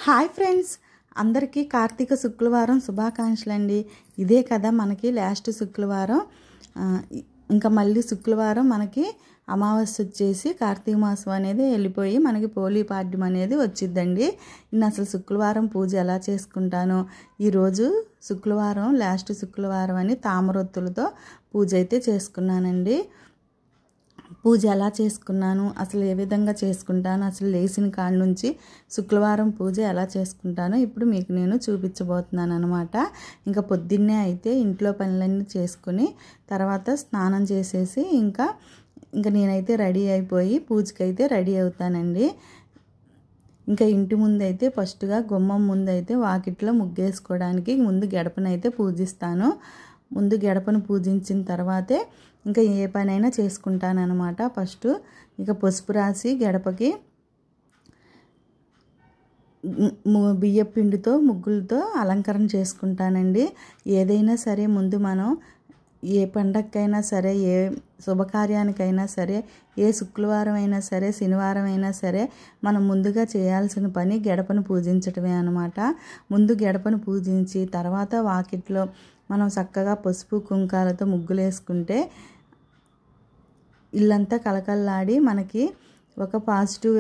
Hi friends, అందరికీ కార్తీక శుక్రవారం శుభాకాంక్షలు అండి. ఇదే కదా మనకి లాస్ట్ శుక్రవారం. ఇంకా మళ్ళీ శుక్రవారం మనకి అమావాస్య వచ్చేసి కార్తీక మాసం అనేది వెళ్ళిపోయి మనకి పోలీ పాడ్యం అనేది వచ్చిద్దండి. నేను అసలు శుక్రవారం పూజ ఎలా చేసుకుంటానో, ఈరోజు శుక్రవారం లాస్ట్ శుక్రవారం అని తామరొత్తులతో పూజ అయితే చేసుకున్నానండి. పూజ ఎలా చేసుకున్నాను, అసలు ఏ విధంగా చేసుకుంటాను, అసలు లేచిన కాడ నుంచి శుక్రవారం పూజ ఎలా చేసుకుంటానో ఇప్పుడు మీకు నేను చూపించబోతున్నాను అనమాట. ఇంకా పొద్దున్నే అయితే ఇంట్లో పనులన్నీ చేసుకుని తర్వాత స్నానం చేసేసి ఇంకా నేనైతే రెడీ అయిపోయి పూజకైతే రెడీ అవుతానండి. ఇంకా ఇంటి ముందైతే ఫస్ట్గా గుమ్మం ముందైతే వాకిట్లో ముగ్గేసుకోవడానికి ముందు గడపనైతే పూజిస్తాను. ముందు గడపను పూజించిన తర్వాతే ఇంకా ఏ పనైనా చేసుకుంటానన్నమాట. ఫస్ట్ ఇక పసుపు రాసి గడపకి బియ్య పిండితో ముగ్గులతో అలంకరణ చేసుకుంటానండి. ఏదైనా సరే ముందు మనం ఏ పండగకైనా సరే, ఏ శుభకార్యానికైనా సరే, ఏ శుక్రవారం అయినా సరే, శనివారం అయినా సరే మనం ముందుగా చేయాల్సిన పని గడపను పూజించటమే అన్నమాట. ముందు గడపను పూజించి తర్వాత వాకిట్లో మనం చక్కగా పసుపు కుంకాలతో ముగ్గులు వేసుకుంటే ఇల్లంతా కలకల్లాడి మనకి ఒక పాజిటివ్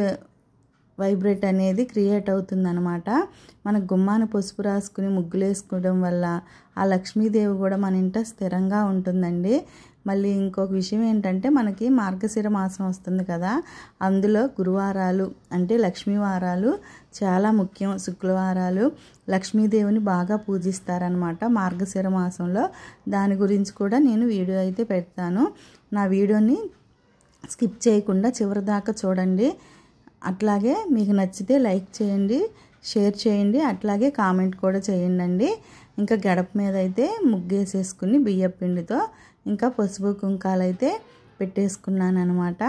వైబ్రేట్ అనేది క్రియేట్ అవుతుందన్నమాట. మన గుమ్మాన్ని పసుపు రాసుకుని ముగ్గులు వేసుకోవడం వల్ల ఆ లక్ష్మీదేవి కూడా మన ఇంట స్థిరంగా ఉంటుందండి. మళ్ళీ ఇంకొక విషయం ఏంటంటే మనకి మార్గశిర మాసం వస్తుంది కదా, అందులో గురువారాలు అంటే లక్ష్మీవారాలు చాలా ముఖ్యం. శుక్రవారాలు లక్ష్మీదేవిని బాగా పూజిస్తారనమాట మార్గశిర మాసంలో. దాని గురించి కూడా నేను వీడియో అయితే పెడతాను. నా వీడియోని స్కిప్ చేయకుండా చివరి దాకా చూడండి. అట్లాగే మీకు నచ్చితే లైక్ చేయండి, షేర్ చేయండి, అట్లాగే కామెంట్ కూడా చేయండి. ఇంకా గడప మీద అయితే ముగ్గేసేసుకుని బియ్య పిండితో ఇంకా పసుపు కుంకాలు అయితే పెట్టేసుకున్నాను అనమాట.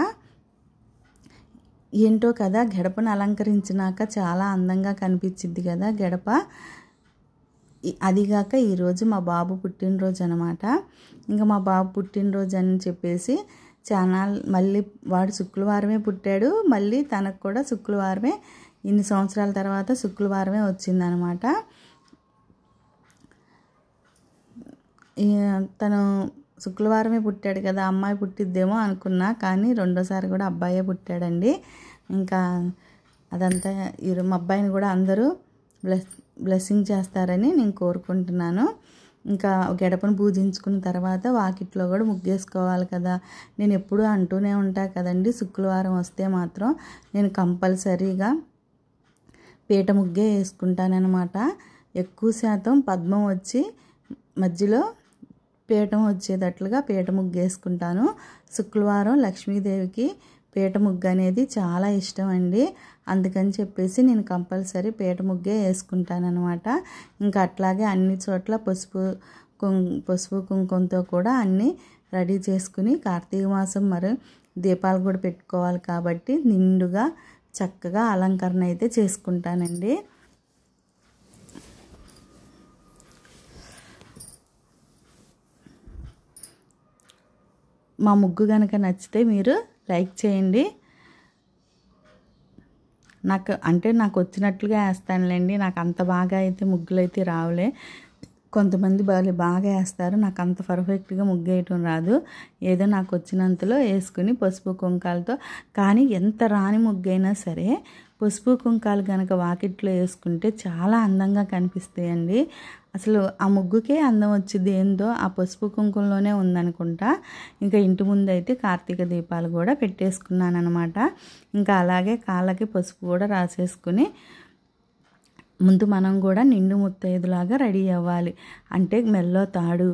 ఏంటో కదా, గడపను అలంకరించినాక చాలా అందంగా కనిపించింది కదా గడప. అదిగాక ఈరోజు మా బాబు పుట్టినరోజు అనమాట. ఇంకా మా బాబు పుట్టినరోజు అని చెప్పేసి మళ్ళీ వాడు శుక్రవారమే పుట్టాడు, మళ్ళీ తనకు కూడా శుక్రవారమే, ఇన్ని సంవత్సరాల తర్వాత శుక్రవారమే వచ్చిందనమాట. తను శుక్రవారమే పుట్టాడు కదా, అమ్మాయి పుట్టిద్దేమో అనుకున్నా, కానీ రెండోసారి కూడా అబ్బాయే పుట్టాడండి. ఇంకా అదంతా మా అబ్బాయిని కూడా అందరూ బ్లెస్సింగ్ చేస్తారని నేను కోరుకుంటున్నాను. ఇంకా గడపను పూజించుకున్న తర్వాత వాకిట్లో కూడా ముగ్గేసుకోవాలి కదా. నేను ఎప్పుడూ అంటూనే ఉంటా కదండి, శుక్రవారం వస్తే మాత్రం నేను కంపల్సరీగా పీట ముగ్గే వేసుకుంటానన్నమాట. ఎక్కువ శాతం పద్మం వచ్చి మధ్యలో పీఠం వచ్చేటట్లుగా పీట ముగ్గు వేసుకుంటాను. శుక్రవారం లక్ష్మీదేవికి పీట ముగ్గు అనేది చాలా ఇష్టం అండి. అందుకని చెప్పేసి నేను కంపల్సరీ పీట ముగ్గే వేసుకుంటానమాట. ఇంకా అట్లాగే అన్ని చోట్ల పసుపు కుంకుమతో కూడా అన్నీ రెడీ చేసుకుని కార్తీక మాసం మరి దీపాలు కూడా పెట్టుకోవాలి కాబట్టి నిండుగా చక్కగా అలంకరణ అయితే చేసుకుంటానండి. మా ముగ్గు కనుక నచ్చితే మీరు లైక్ చేయండి. నాకు వచ్చినట్లుగా వేస్తానులేండి. నాకు అంత బాగా అయితే ముగ్గులు అయితే రావులే. కొంతమంది బాగా వేస్తారు, నాకు అంత పర్ఫెక్ట్గా ముగ్గు వేయటం రాదు. ఏదో నాకు వచ్చినంతలో వేసుకుని పసుపు కుంకాలతో, కానీ ఎంత రాని ముగ్గు అయినా సరే పసుపు కుంకాలు కనుక వాకిట్లో వేసుకుంటే చాలా అందంగా కనిపిస్తాయండి. అసలు ఆ ముగ్గుకే అందం వచ్చింది ఏందో ఆ పసుపు కుంకుమలోనే ఉందనుకుంటా. ఇంకా ఇంటి ముందు అయితే కార్తీక దీపాలు కూడా పెట్టేసుకున్నాను అనమాట. ఇంకా అలాగే కాళ్ళకి పసుపు కూడా రాసేసుకుని ముందు మనం కూడా నిండు ముత్తైదులాగా రెడీ అవ్వాలి. అంటే మెల్లో తాడు,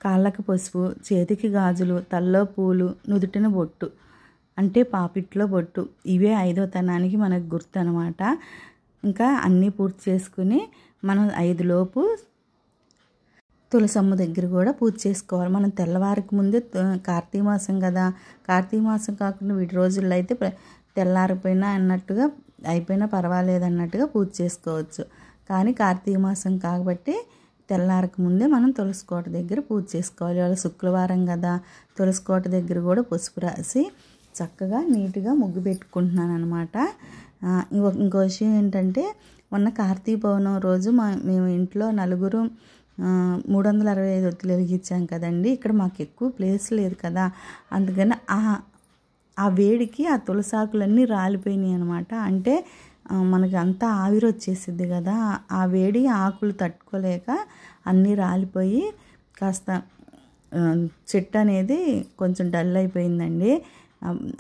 కాళ్ళకి పసుపు, చేతికి గాజులు, తల్లో పూలు, నుదుటిన బొట్టు అంటే పాపిట్లో బొట్టు, ఇవే 5వ తనానికి మనకు గుర్తు అనమాట. ఇంకా అన్నీ పూర్తి చేసుకుని మనం 5 లోపు తులసమ్మ దగ్గర కూడా పూజ చేసుకోవాలి. మనం తెల్లవారికి ముందే కార్తీక మాసం కదా, కార్తీక మాసం కాకుండా వీటి రోజుల్లో అయితే తెల్లారిపోయినా అన్నట్టుగా అయిపోయినా పర్వాలేదు అన్నట్టుగా పూజ చేసుకోవచ్చు. కానీ కార్తీక మాసం కాబట్టి తెల్లారక ముందే మనం తులసి కోట దగ్గర పూజ చేసుకోవాలి. వాళ్ళ శుక్రవారం కదా, తులసి కోట దగ్గర కూడా పసుపు రాసి చక్కగా నీట్గా ముగ్గు పెట్టుకుంటున్నాను అనమాట. ఇంకో విషయం ఏంటంటే మొన్న కార్తీక పౌర్ణం రోజు మేము ఇంట్లో నలుగురు 365 ఒత్తులు వెలిగించాం కదండి. ఇక్కడ మాకు ఎక్కువ ప్లేస్ లేదు కదా, అందుకని ఆ వేడికి ఆ తులసాకులన్నీ రాలిపోయినాయి అనమాట. అంటే మనకి అంతా ఆవిరి వచ్చేసిద్ది కదా, ఆ వేడి ఆకులు తట్టుకోలేక అన్నీ రాలిపోయి కాస్త చెట్టు అనేది కొంచెం డల్ అయిపోయిందండి.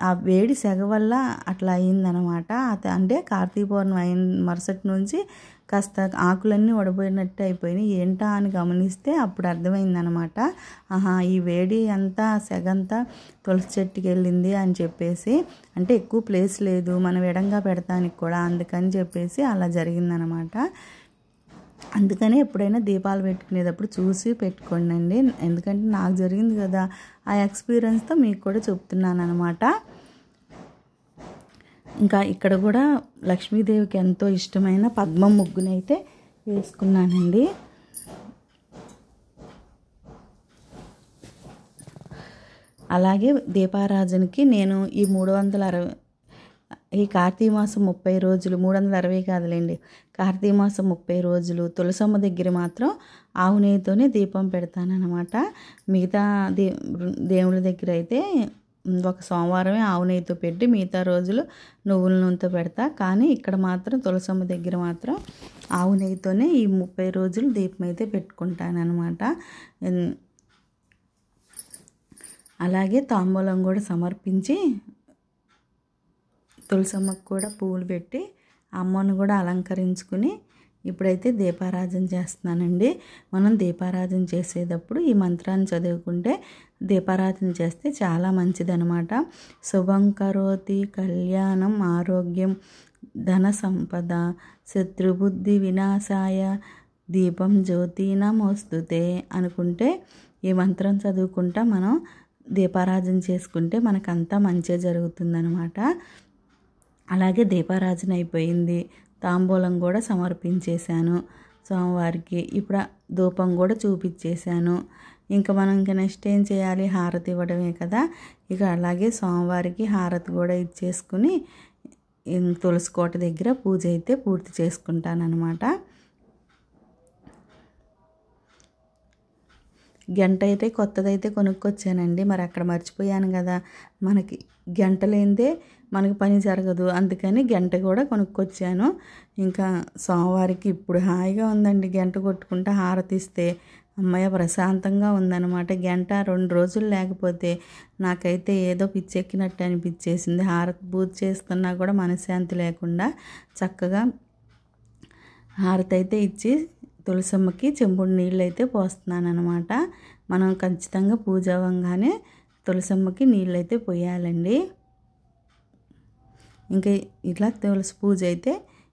ఆ వేడి సెగ వల్ల అట్లా అయిందనమాట. అంటే కార్తీక పౌర్ణమి అయిన మరుసటి నుంచి కాస్త ఆకులన్నీ వడబోయినట్టు అయిపోయినాయి. ఏంటా అని గమనిస్తే అప్పుడు అర్థమైందనమాట. ఈ వేడి అంతా సెగంతా తులసి చెట్టుకి వెళ్ళింది అని చెప్పేసి. అంటే ఎక్కువ ప్లేస్ లేదు మనం ఎడంగా పెడతానికి కూడా, అందుకని చెప్పేసి అలా జరిగిందనమాట. అందుకని ఎప్పుడైనా దీపాలు పెట్టుకునేటప్పుడు చూసి పెట్టుకోండి. ఎందుకంటే నాకు జరిగింది కదా, ఆ ఎక్స్పీరియన్స్తో మీకు కూడా చెప్తున్నాను అనమాట. ఇంకా ఇక్కడ కూడా లక్ష్మీదేవికి ఎంతో ఇష్టమైన పద్మం ముగ్గునైతే వేసుకున్నానండి. అలాగే దీపారాజనకి నేను ఈ 360 ఈ కార్తీక మాసం 30 రోజులు, 360 కాదులేండి, కార్తీక మాసం 30 రోజులు తులసమ్మ దగ్గర మాత్రం ఆవు నెయ్యితోనే దీపం పెడతానన్నమాట. మిగతా దేవుళ్ళ దగ్గర అయితే ఒక సోమవారమే ఆవు నెయ్యితో పెట్టి మిగతా రోజులు నువ్వుల నూనెతో పెడతా. కానీ ఇక్కడ మాత్రం తులసమ్మ దగ్గర మాత్రం ఆవు నెయ్యితోనే ఈ 30 రోజులు దీపం అయితే పెట్టుకుంటానన్నమాట. అలాగే తాంబూలం కూడా సమర్పించి తులసమ్మకు కూడా పువ్వులు పెట్టి అమ్మను కూడా అలంకరించుకుని ఇప్పుడైతే దీపారాధన చేస్తున్నానండి. మనం దీపారాధన చేసేటప్పుడు ఈ మంత్రాన్ని చదువుకుంటే దీపారాధన చేస్తే చాలా మంచిదనమాట. శుభం కరోతి కళ్యాణం ఆరోగ్యం ధన సంపద శత్రుబుద్ధి వినాశాయ దీపం జ్యోతి నమోస్తుతే అనుకుంటే, ఈ మంత్రం చదువుకుంటా మనం దీపారాధన చేసుకుంటే మనకంతా మంచిగా జరుగుతుందనమాట. అలాగే దీపారాధన అయిపోయింది, తాంబూలం కూడా సమర్పించేశాను స్వామివారికి. ఇప్పుడు ధూపం కూడా చూపించేశాను. ఇంకా మనం నెక్స్ట్ ఏం చేయాలి, హారతి ఇవ్వడమే కదా. ఇక అలాగే స్వామివారికి హారతి కూడా ఇచ్చేసుకుని తులసి కోట దగ్గర పూజ అయితే పూర్తి చేసుకుంటానన్నమాట. గంట అయితే కొత్తదైతే కొనుక్కొచ్చానండి. మరి అక్కడ మర్చిపోయాను కదా, మనకి గంట లేనిదే మనకి పని జరగదు, అందుకని గంట కూడా కొనుక్కొచ్చాను. ఇంకా సోమవారికి ఇప్పుడు హాయిగా ఉందండి, గంట కొట్టుకుంటా హారతిస్తే అమ్మయ్య ప్రశాంతంగా ఉందన్నమాట. గంట 2 రోజులు లేకపోతే నాకైతే ఏదో పిచ్చెక్కినట్టు అనిపించేసింది. హారతి పూజ చేస్తున్నా కూడా మనశ్శాంతి లేకుండా చక్కగా హారతి అయితే ఇచ్చి తులసమ్మకి చెంబుడు నీళ్ళు అయితే పోస్తున్నాను అనమాట. మనం ఖచ్చితంగా పూజ అవ్వగానే తులసమ్మకి నీళ్ళు అయితే పోయాలండి. ఇంకా ఇట్లా తులసి పూజ అయితే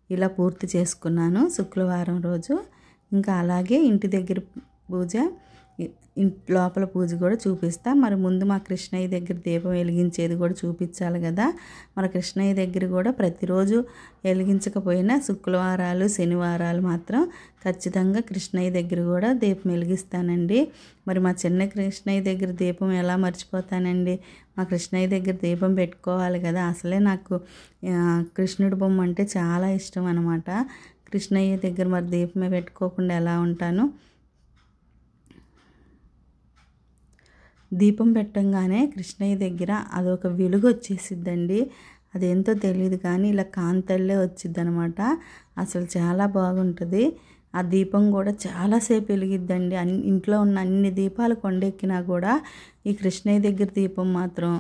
ఇలా పూర్తి చేసుకున్నాను శుక్రవారం రోజు. ఇంకా అలాగే ఇంటి దగ్గర పూజ, లోపల పూజ కూడా చూపిస్తా. మరి ముందు మా కృష్ణయ్య దగ్గర దీపం వెలిగించేది కూడా చూపించాలి కదా. మన కృష్ణయ్య దగ్గర కూడా ప్రతిరోజు వెలిగించకపోయినా శుక్రవారాలు శనివారాలు మాత్రం ఖచ్చితంగా కృష్ణయ్య దగ్గర కూడా దీపం వెలిగిస్తానండి. మరి మా చిన్న కృష్ణయ్య దగ్గర దీపం ఎలా మర్చిపోతానండి, మా కృష్ణయ్య దగ్గర దీపం పెట్టుకోవాలి కదా. అసలే నాకు కృష్ణుడి బొమ్మ అంటే చాలా ఇష్టం అనమాట. కృష్ణయ్య దగ్గర మరి దీపమే పెట్టుకోకుండా ఎలా ఉంటాను. దీపం పెట్టంగానే కృష్ణయ్య దగ్గర అదొక వెలుగు వచ్చేసిద్దండి. అదేంతో తెలియదు కానీ ఇలా కాంతల్లే వచ్చిద్ది అనమాట. అసలు చాలా బాగుంటుంది. ఆ దీపం కూడా చాలాసేపు వెలిగిద్దండి. ఇంట్లో ఉన్న అన్ని దీపాలు కొండెక్కినా కూడా ఈ కృష్ణయ్య దగ్గర దీపం మాత్రం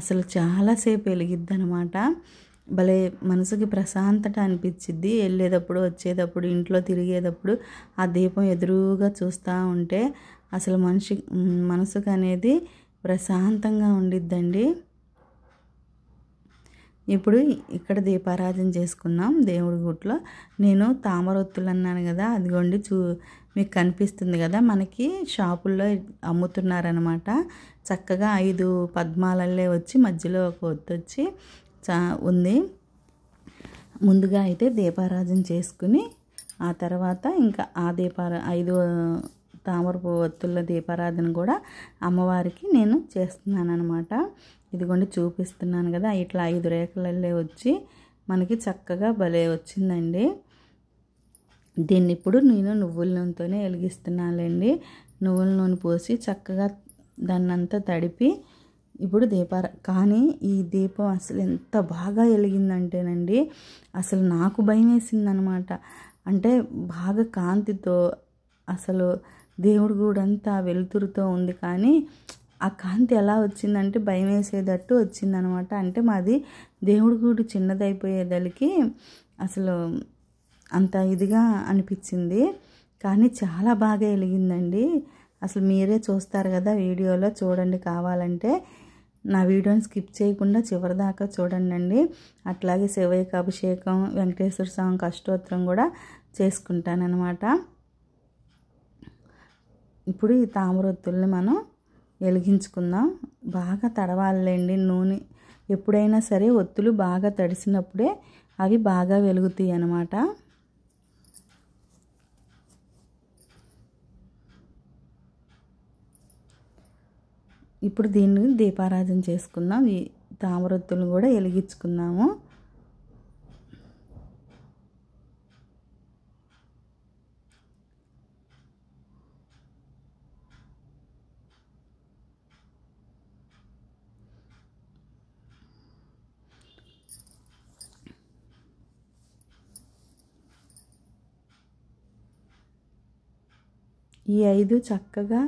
అసలు చాలాసేపు వెలిగిద్ది అనమాట. భలే మనసుకి ప్రశాంతత అనిపించిద్ది. వెళ్ళేటప్పుడు వచ్చేటప్పుడు ఇంట్లో తిరిగేటప్పుడు ఆ దీపం ఎదురుగా చూస్తూ ఉంటే అసలు మనసుకు అనేది ప్రశాంతంగా ఉండిద్దండి. ఇప్పుడు ఇక్కడ దీపారాధన చేసుకున్నాం దేవుడి గుట్లో. నేను తామరొత్తులు అన్నాను కదా, అదిగోండి మీకు కనిపిస్తుంది కదా, మనకి షాపుల్లో అమ్ముతున్నారనమాట. చక్కగా 5 పద్మాలల్లే వచ్చి మధ్యలో ఒక ఒత్తు వచ్చి ఉంది. ముందుగా అయితే దీపారాధన చేసుకుని ఆ తర్వాత ఇంకా ఆ 5 తామర ఒత్తుల దీపారాధన కూడా అమ్మవారికి నేను చేస్తున్నాను అనమాట. ఇదిగోండి చూపిస్తున్నాను కదా, ఇట్లా 5 రేఖలల్లే వచ్చి మనకి చక్కగా భలే వచ్చిందండి. దీన్ని ఇప్పుడు నేను నువ్వుల నూనెతోనే వెలిగిస్తున్నానండి. నువ్వుల నూనె పోసి చక్కగా దాన్నంతా తడిపి ఇప్పుడు కానీ ఈ దీపం అసలు ఎంత బాగా వెలిగిందంటేనండి, అసలు నాకు భయం వేసిందనమాట. అంటే బాగా కాంతితో అసలు దేవుడి గుడంతా వెలుతురుతో ఉంది, కానీ ఆ కాంతి ఎలా వచ్చిందంటే భయం వేసేటట్టు వచ్చిందనమాట. అంటే మాది దేవుడి గుడి చిన్నదైపోయేదలికి అసలు అంత ఇదిగా అనిపించింది, కానీ చాలా బాగా వెలిగిందండి. అసలు మీరే చూస్తారు కదా వీడియోలో, చూడండి కావాలంటే. నా వీడియోని స్కిప్ చేయకుండా చివరిదాకా చూడండి. అట్లాగే శివయ్యకి అభిషేకం, వెంకటేశ్వర స్వామికి అష్టోత్తరం కూడా చేసుకుంటానన్నమాట. ఇప్పుడు ఈ తామరొత్తుల్ని మనం వెలిగించుకుందాం. బాగా తడవాలండి నూనె. ఎప్పుడైనా సరే ఒత్తులు బాగా తడిసినప్పుడే అవి బాగా వెలుగుతాయి అన్నమాట. ఇప్పుడు దీన్ని దీపారాధన చేసుకుందాం. ఈ తామరొత్తులు కూడా వెలిగించుకుందాము. ఈ 5 చక్కగా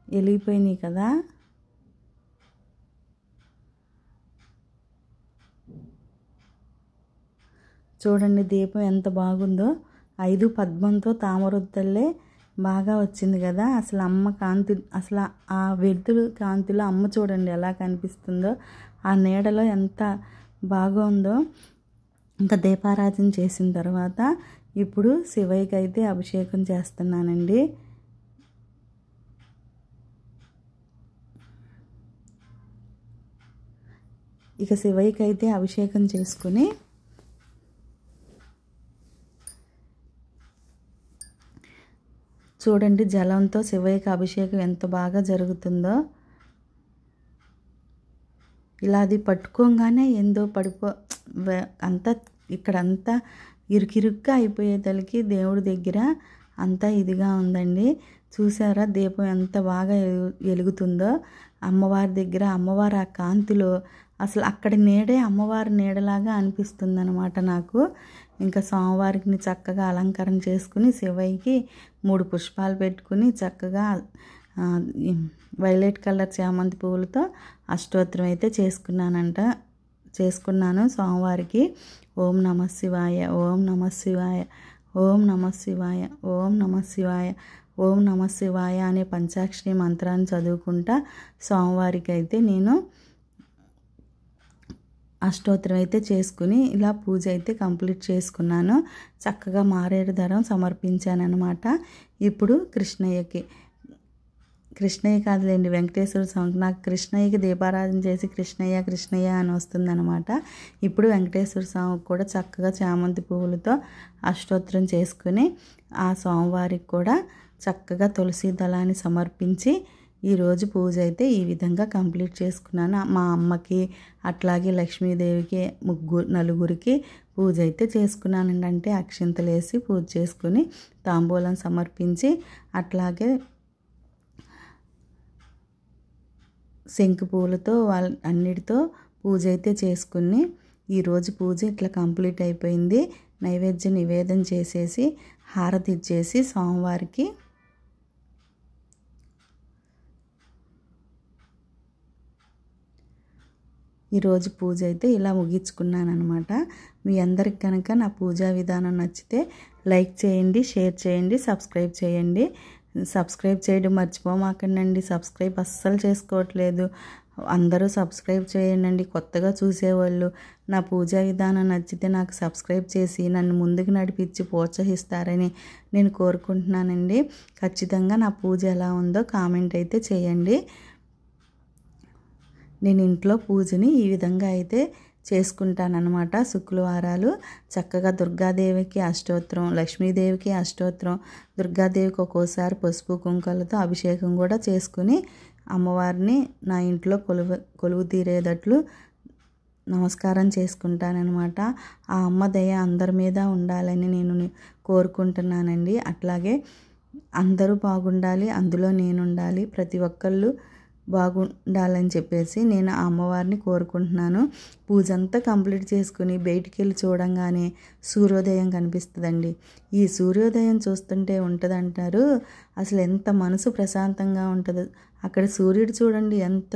వెలిగిపోయినాయి కదా. చూడండి దీపం ఎంత బాగుందో. 5 పద్మంతో తామరొత్తులే బాగా వచ్చింది కదా. అసలు అమ్మ కాంతి, అసలు ఆ వెలుతురు కాంతిలో అమ్మ చూడండి ఎలా కనిపిస్తుందో, ఆ నీడలో ఎంత బాగుందో. ఇంకా దీపారాధన చేసిన తర్వాత ఇప్పుడు శివయ్యకి అయితే అభిషేకం చేస్తున్నానండి. ఇక శివయ్యకి అయితే అభిషేకం చేసుకుని చూడండి జలంతో శివయ్యకి అభిషేకం ఎంత బాగా జరుగుతుందో. ఇలా అది పట్టుకోగానే ఏందో అంతా ఇక్కడంతా ఇరుకిరుగ్గా అయిపోయేతలకి దేవుడి దగ్గర అంతా ఇదిగా ఉందండి. చూసారా దీపం ఎంత బాగా వెలుగుతుందో. అమ్మవారి దగ్గర అమ్మవారి ఆ కాంతిలో అసలు అక్కడ నీడే అమ్మవారి నీడలాగా అనిపిస్తుంది అనమాట నాకు. ఇంకా స్వామివారికి చక్కగా అలంకరణ చేసుకుని శివయ్యకి 3 పుష్పాలు పెట్టుకుని చక్కగా వైలెట్ కలర్ చామంతి పువ్వులతో అష్టోత్తరం అయితే చేసుకున్నాను స్వామివారికి. ఓం నమః శివాయ, ఓం నమః శివాయ, ఓం నమః శివాయ, ఓం నమః శివాయ, ఓం నమః శివాయ అనే పంచాక్షరి మంత్రాన్ని చదువుకుంటా స్వామివారికి అయితే నేను అష్టోత్తరం అయితే చేసుకుని ఇలా పూజ అయితే కంప్లీట్ చేసుకున్నాను. చక్కగా మారేడు దరం సమర్పించాను అనమాట. ఇప్పుడు కృష్ణయ్య కాదులేండి, వెంకటేశ్వర స్వామికి. నాకు కృష్ణయ్యకి దీపారాధన చేసి కృష్ణయ్య కృష్ణయ్య అని వస్తుందన్నమాట. ఇప్పుడు వెంకటేశ్వర స్వామికి కూడా చక్కగా చామంతి పువ్వులతో అష్టోత్తరం చేసుకుని ఆ స్వామివారికి కూడా చక్కగా తులసి దళాన్ని సమర్పించి ఈరోజు పూజ అయితే ఈ విధంగా కంప్లీట్ చేసుకున్నాను. మా అమ్మకి అట్లాగే లక్ష్మీదేవికి నలుగురికి పూజ అయితే చేసుకున్నానండి. అంటే అక్షింతలు వేసి పూజ చేసుకుని తాంబూలం సమర్పించి అట్లాగే శంకు పూలతో అన్నిటితో పూజ అయితే చేసుకుని ఈరోజు పూజ ఇట్లా కంప్లీట్ అయిపోయింది. నైవేద్యం నివేదన చేసేసి హారతి ఇచ్చేసి స్వామివారికి ఈరోజు పూజ అయితే ఇలా ముగించుకున్నాను అనమాట. మీ అందరికి కనుక నా పూజా విధానం నచ్చితే లైక్ చేయండి, షేర్ చేయండి, సబ్స్క్రైబ్ చేయండి. సబ్స్క్రైబ్ చేయడం మర్చిపోమాకండి. సబ్స్క్రైబ్ అస్సలు చేసుకోవట్లేదు. అందరూ సబ్స్క్రైబ్ చేయండి. కొత్తగా చూసేవాళ్ళు నా పూజా విధానం నచ్చితే నాకు సబ్స్క్రైబ్ చేసి నన్ను ముందుకు నడిపించి ప్రోత్సహిస్తారని నేను కోరుకుంటున్నానండి. ఖచ్చితంగా నా పూజ ఎలా ఉందో కామెంట్ అయితే చేయండి. నేను ఇంట్లో పూజని ఈ విధంగా అయితే చేసుకుంటానన్నమాట. శుక్రవారాలు చక్కగా దుర్గాదేవికి అష్టోత్తరం, లక్ష్మీదేవికి అష్టోత్తరం, దుర్గాదేవికి ఒక్కోసారి పసుపు కుంకాలతో అభిషేకం కూడా చేసుకుని అమ్మవారిని నా ఇంట్లో కొలువు తీరేటట్లు నమస్కారం చేసుకుంటానన్నమాట. ఆ అమ్మ దయ అందరి మీద ఉండాలని నేను కోరుకుంటున్నానండి. అట్లాగే అందరూ బాగుండాలి, అందులో నేను ఉండాలి, ప్రతి ఒక్కళ్ళు బాగుండాలని చెప్పేసి నేను ఆ అమ్మవారిని కోరుకుంటున్నాను. పూజ అంతా కంప్లీట్ చేసుకుని బయటికి వెళ్ళి చూడంగానే సూర్యోదయం కనిపిస్తుందండి. ఈ సూర్యోదయం చూస్తుంటే ఉంటుందంటారు, అసలు ఎంత మనసు ప్రశాంతంగా ఉంటుందో. అక్కడ సూర్యుడు చూడండి ఎంత